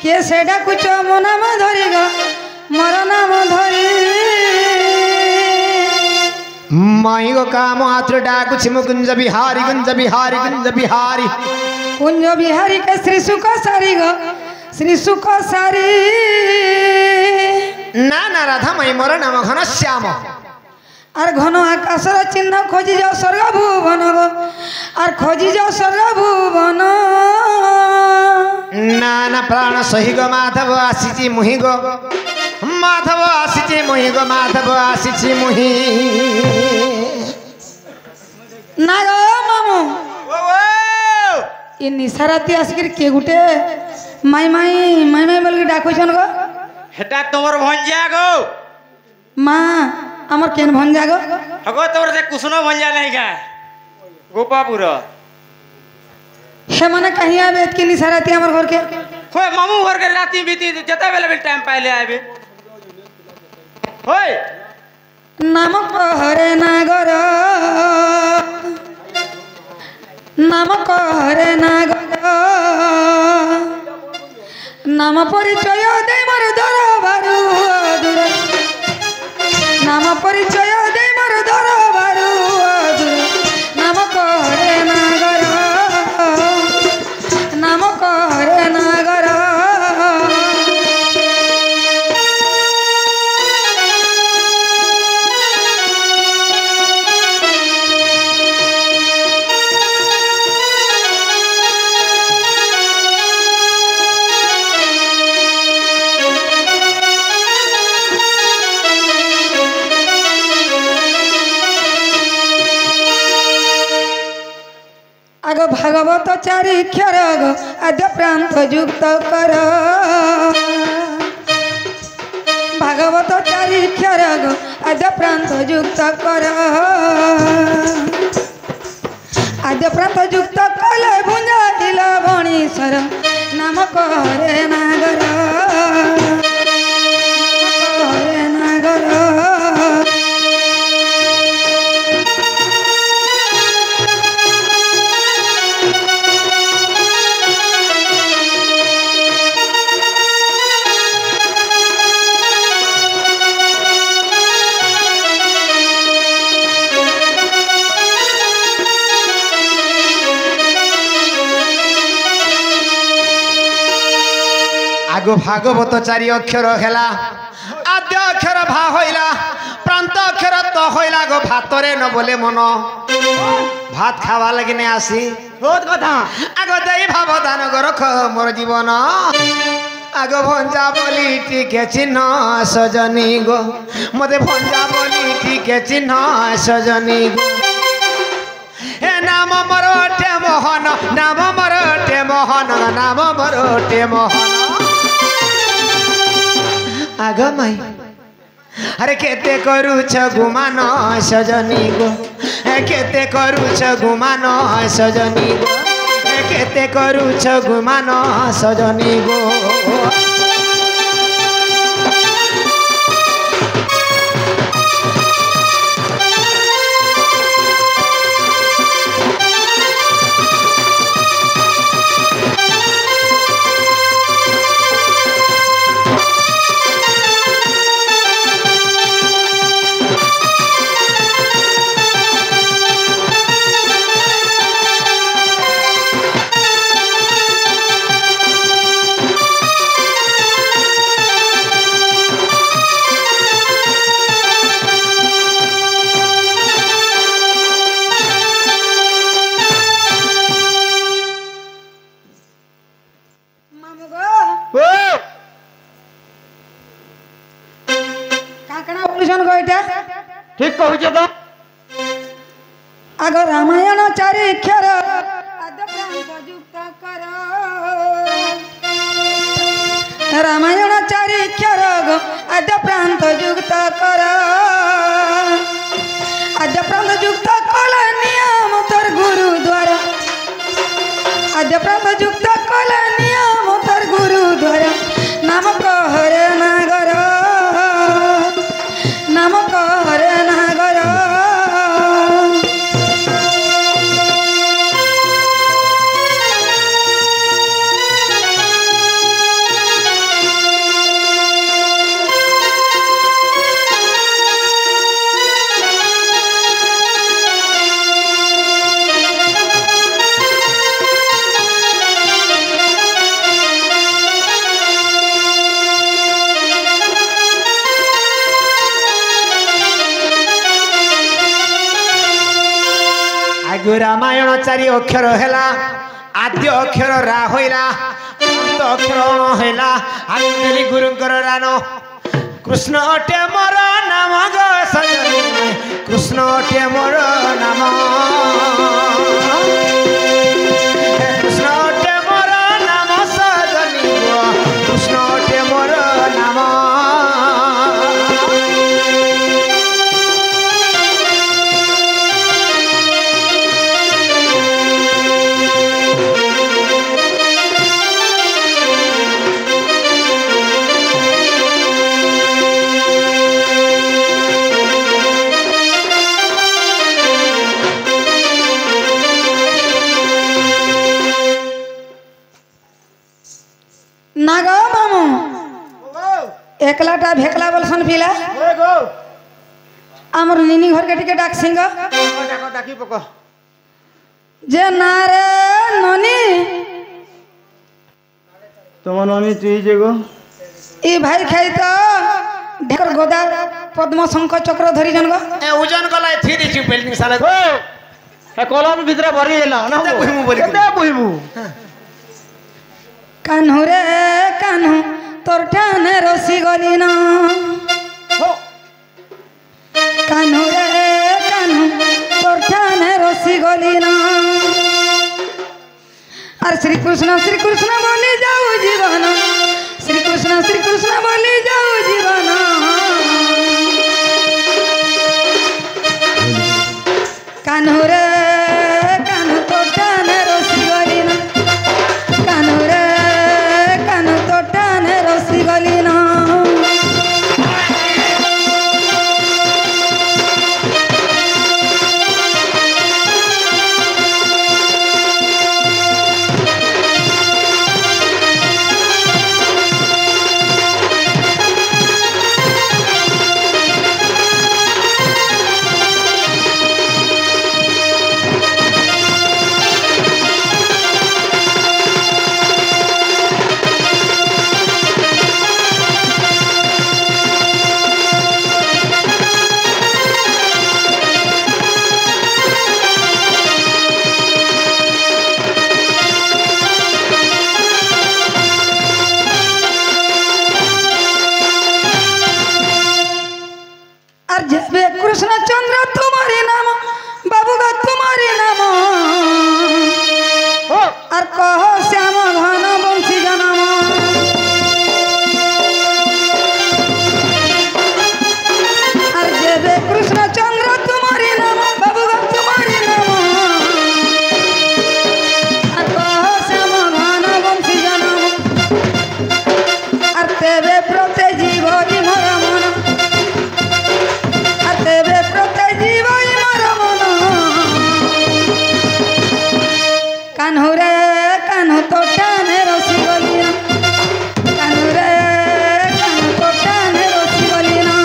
के से डाकुच मो नाम धरी गो मोर नाम धरी माई गो काम आत्र डाकुछि मु कुंज बिहारी कुंज बिहारी कुंज बिहारी कुंज बिहारी के श्री सुख सारी गो श्री सुख सारी ना ना राधा माई मोर नाम घन श्याम और घन आकाशर चिन्ह खोजी जाओ स्वर्ग भुवन गो और खोजी जाओ स्वर्ग भुवन ना ना प्राण सही गो माधव आसीची मुहि गो माधव आसीची मुहि गो माधव आसीची मुहि ना गो मामू ये निशाराती आसिक के गुटे माई माई माई माई बोल के डाकुछन गो हेटा तोर भंजा गो माँ आमर केन भंजा गो हगो तोर से कुसनो भंजा नहीं का गोपापुर हे माने कहीं आवे की निशाराती आमर घर के होय मामू घर के राती बीती जता बेले बेले टाइम पाइले आबे होय नाम कहरे नागर नाम कहरे नागर नाम परिचय दे मोर दरबारू दूर नाम परिचय दे मोर दरबारू दूर नाम कहरे नागर नाम कहरे नागर आगो भागवत चारि क्षर गो आद्य प्रांत युक्त कर भागवत चारि क्षर गो आद्य प्रांत युक्त कर आद्य प्रांत युक्त कले भुंजा दिल बणीश्वर नाम कहरे नागर कहरे नागर आगो भागवत चारि अक्षर हेला आद्य अक्षर भा होइला प्रांत अक्षर तो होइला गो भातरे न बोले मन भात खावा लगे ने आसी बहुत कथा आगो देई भाव दान रख मोर जीवन आगो भंजा बोली टिके चिन्ह सजनी गो मते भंजा बोली टिके चिन्ह सजनी गो ए नाम मरोटे मोहन नाम मरोटे मोहन नाम मरोटे मोहन आग माई अरे केते करूछ गुमान सजनी गो केते करूछ गुमान सजनी गो केते करूछ गुमान सजनी गो ठीक कहूछ तो आग रामायण चारि क्षर आद्य प्रांत युक्त कर रामायण चारि क्षर आद्य प्रांत युक्त कर आद्य प्रांत युक्त कल नियम तोर गुरु द्वारा आद्य प्रांत युक्त कल नियम तोर गुरु द्वारा नाम कहरे नागर नाम कहरे नागर चारि अक्षर हैला आद्य अक्षर रा होइला अंत अक्षर अण हैला आगु देली गुरुंकर रान कृष्ण अटे मोर नाम गो सजनी कृष्ण अटे मोर नाम कृष्ण अटे मोर नाम सजनी गो कृष्ण अटे मोर नाम ना गो मामू एकलाटा भेकला बोलसन पिला आमर निनी घर के टिके डाक सिंह डाकी पको जे नारे ननी तुम ननी तुई जेगो ई भाई खाई तो ढेकर गोदा पद्म शंख चक्र धरी जन गो ए ओजन गला थी दिछु बिल्डिंग साला ए कलम भितर भरी हेला ना बुहिमु बोली केते बुहिमु कान्हू रे कान्हू तोर ठाने रसी गली ना कान्हू रे कान्हू तोर ठाने रसी गली ना और श्री कृष्ण बोली जाऊ जीवन श्री कृष्ण बोली जाऊ जीवन कान्हू रे कान्हू तोर ठाने रसी गली ना कान्हू रे कान्हू तोर ठाने रसी गली ना और जब कृष्ण चंद्र तुम्हारे नाम बाबू का तुम्हारे नाम और कहो श्याम घन बंशी जनम और जब कृष्ण चंद्र तुम्हारे नाम बाबू का तुम्हारे नाम और कहो श्याम घन बंशी जनम और तेरे प्रते जीव मोर मन तेरे प्रते जीवाई मोर मन कान्हू रे कान्हू तो ठाने रसी गली ना कान्हू रे कान्हू तो ठाने रसी गली ना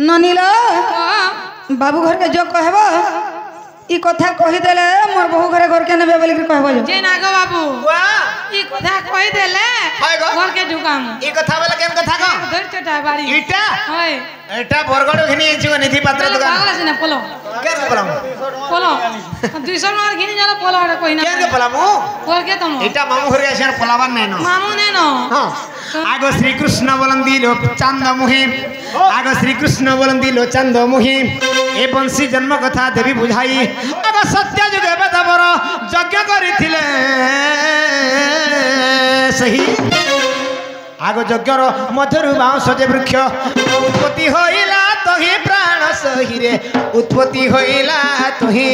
ननीला बाबू घर के जो कहबो ई कथा कहि देले मोर बहु घरे घर के नेबे बोली कहबो जो जे नागो बाबू वाह ई कथा कहि देले हाय गो घर के ढुकाम ई कथा वाला केन कथा को धर चटा बाड़ी इटा होय एटा बरगड़ घिनी छिगो निधि पात्र दुकान पागल छै ना पोलो केन के पलाम पोलो 200 मार घिनी जाला पोलो आडे कोइ ना केन के पलाम घर के तम एटा मामू घरे आसार पलावन नै न मामू ने न हां आगो श्री कृष्ण बोलंदी लो चांद मुहि आगो श्री कृष्ण बोलंदी लो चांद मुहि ए बंशी जन्म कथा देवी बुझाई आगो सत्य जुगे बेदबर यज्ञ करिथिले सही आगो यज्ञर मधुर बांस जे वृक्ष उत्पत्ति होइला तही प्राण सही रे उत्पत्ति होइला तही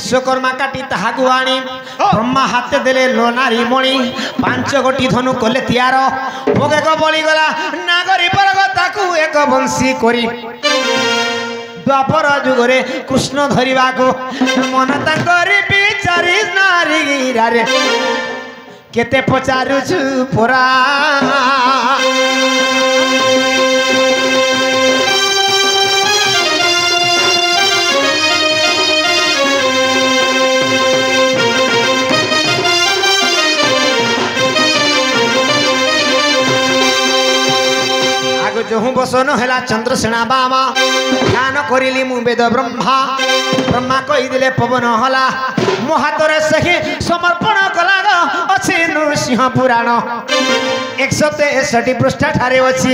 विश्वकर्मा काटी ताहाकु आनी ब्रह्मा हाथ देले लोनारी मणि 5 गोटी धनु कले तियार भोग एक बळी गला नागरी परग ताकू एक बंशी करी द्वापर जुगरे कृष्ण धरिबा को मन ताकरी बिचारी नारी गिरारे केते पचारु छु पोरा जो बसन है चंद्रसेना बामा ध्यान करिली मु वेद ब्रह्मा ब्रह्मा कहीदे पवन हला मो हाथ से समर्पण कला अच्छे नृसिंह पुराण 163 पृष्ठ ठारे अच्छी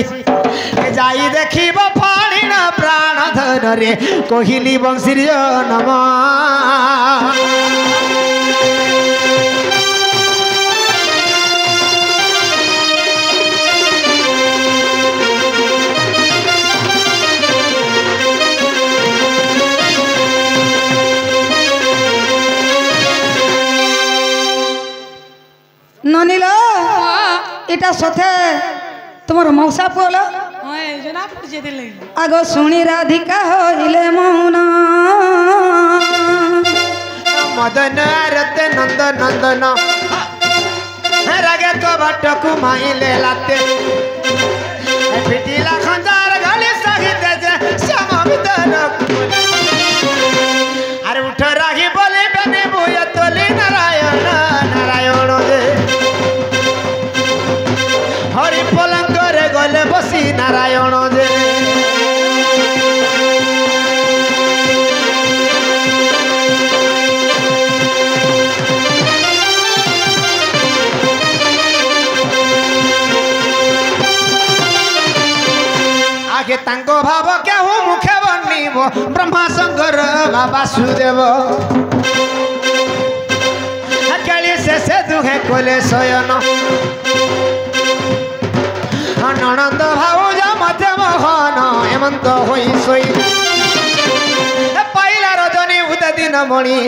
जाई देखिब फाणीन प्राण धन रे कहली बंशी नम ननीला इटा सथे तुमर मौसा पोला हां ए जना पूछे दिले आगो सुनी राधिका होइले मौन मदन रत नंद नंदन रागे तो बाटकु माइले लाते पिटिला खंजार गाली सहित श्याम विदन अरे उठ रागी बोले बने बोया तोले नारायण नारायण दे हरि पलंग रे गले बसी नारायण दे आगे तांको भाव क्या हो मुखे बनीब ब्रह्मा शंकर बाबा सुदेव से दुहे कोले शयन ननंद भाऊज मध्य मोहन हेमंत होई सोई पाइला रजनी उद दिन मणि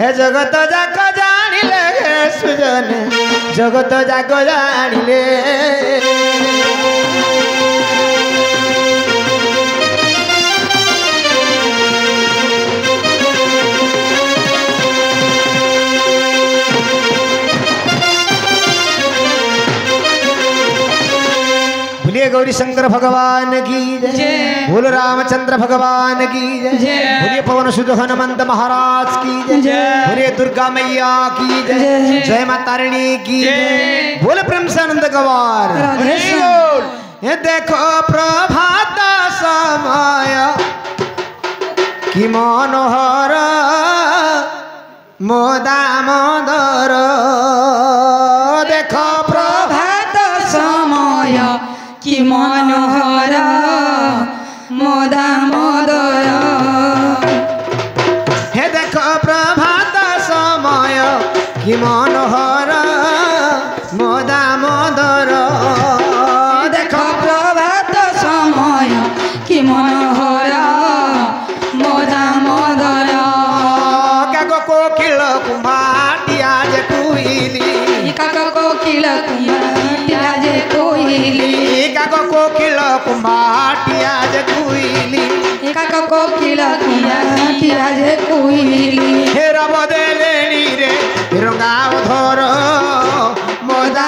हे जगत जाक जानिले सुजन जगत जाक जानिले गौरी शंकर भगवान की जय बोल रामचंद्र भगवान की जय बोलिए पवन सुत हनुमंत महाराज की जय बोलिए दुर्गा मैया की जय जय माता तारिणी की जय बोल प्रेम से आनंद गवार ये देखो प्रभात समय कि मनोहर मोदा मोदर देखो प्रभात समय कि मनोहर मोदा मोदर हे देखो प्रभात समय कि मनोहर मोदा मोदर देखो प्रभात समय कि मनोहर मोदा मोदर काको कोकिल कुम्भाटिया जे कुइली काको कोकिल कुम्भाटिया जे कुइली काको कोकिल कुम्भाटिया जे कुइली काको कोकिल कुम्भाटिया जे कुइली हे रब देलेनी रे रंगाव धर मोदा